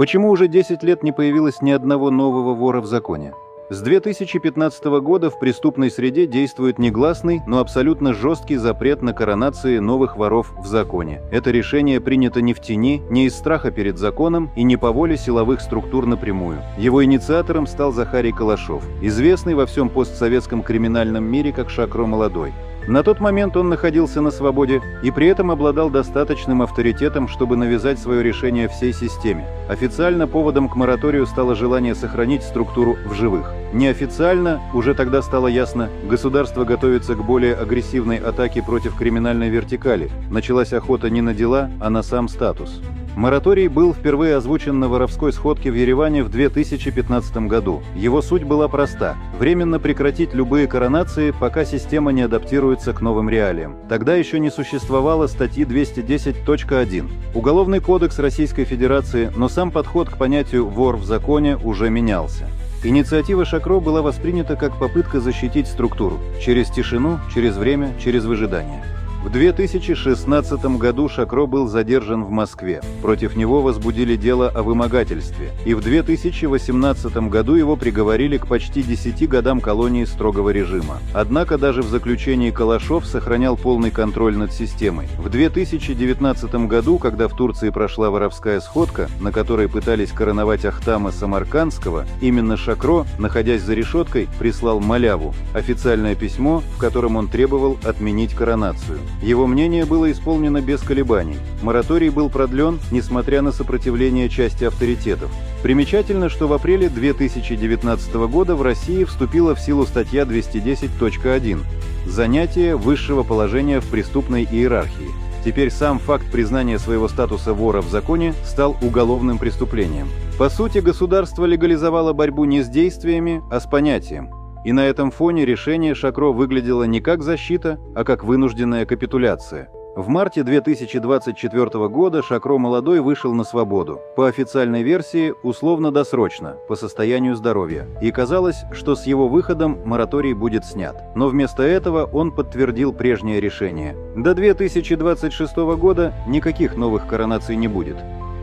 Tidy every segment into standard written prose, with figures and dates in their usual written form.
Почему уже 10 лет не появилось ни одного нового вора в законе? С 2015 года в преступной среде действует негласный, но абсолютно жесткий запрет на коронации новых воров в законе. Это решение принято не в тени, не из страха перед законом и не по воле силовых структур напрямую. Его инициатором стал Захарий Калашов, известный во всем постсоветском криминальном мире как Шакро Молодой. На тот момент он находился на свободе и при этом обладал достаточным авторитетом, чтобы навязать свое решение всей системе. Официально поводом к мораторию стало желание сохранить структуру в живых. Неофициально, уже тогда стало ясно, государство готовится к более агрессивной атаке против криминальной вертикали. Началась охота не на дела, а на сам статус. Мораторий был впервые озвучен на воровской сходке в Ереване в 2015 году. Его суть была проста – временно прекратить любые коронации, пока система не адаптируется к новым реалиям. Тогда еще не существовало статьи 210.1. Уголовный кодекс Российской Федерации, но сам подход к понятию «вор в законе» уже менялся. Инициатива Шакро была воспринята как попытка защитить структуру через тишину, через время, через выжидание. В 2016 году Шакро был задержан в Москве. Против него возбудили дело о вымогательстве. И в 2018 году его приговорили к почти 10 годам колонии строгого режима. Однако даже в заключении Калашов сохранял полный контроль над системой. В 2019 году, когда в Турции прошла воровская сходка, на которой пытались короновать Ахтама Самаркандского, именно Шакро, находясь за решеткой, прислал маляву – официальное письмо, в котором он требовал отменить коронацию. Его мнение было исполнено без колебаний. Мораторий был продлен, несмотря на сопротивление части авторитетов. Примечательно, что в апреле 2019 года в России вступила в силу статья 210.1 «Занятие высшего положения в преступной иерархии». Теперь сам факт признания своего статуса вора в законе стал уголовным преступлением. По сути, государство легализовало борьбу не с действиями, а с понятием. И на этом фоне решение Шакро выглядело не как защита, а как вынужденная капитуляция. В марте 2024 года Шакро Молодой вышел на свободу. По официальной версии, условно-досрочно, по состоянию здоровья. И казалось, что с его выходом мораторий будет снят. Но вместо этого он подтвердил прежнее решение. До 2026 года никаких новых коронаций не будет.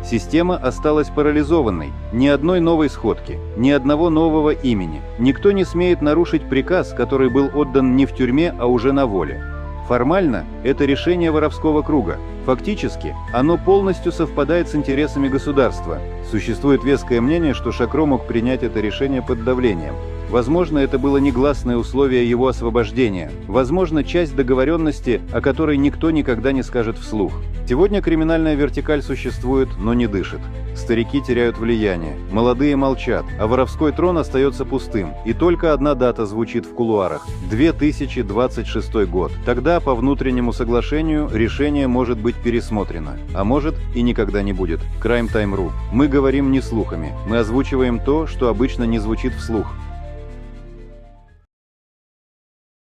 Система осталась парализованной. Ни одной новой сходки, ни одного нового имени. Никто не смеет нарушить приказ, который был отдан не в тюрьме, а уже на воле. Формально это решение воровского круга. Фактически оно полностью совпадает с интересами государства. Существует веское мнение, что Шакро мог принять это решение под давлением. Возможно, это было негласное условие его освобождения. Возможно, часть договоренности, о которой никто никогда не скажет вслух. Сегодня криминальная вертикаль существует, но не дышит. Старики теряют влияние, молодые молчат, а воровской трон остается пустым. И только одна дата звучит в кулуарах – 2026 год. Тогда, по внутреннему соглашению, решение может быть пересмотрено. А может и никогда не будет. Crime Time.ru. Мы говорим не слухами. Мы озвучиваем то, что обычно не звучит вслух.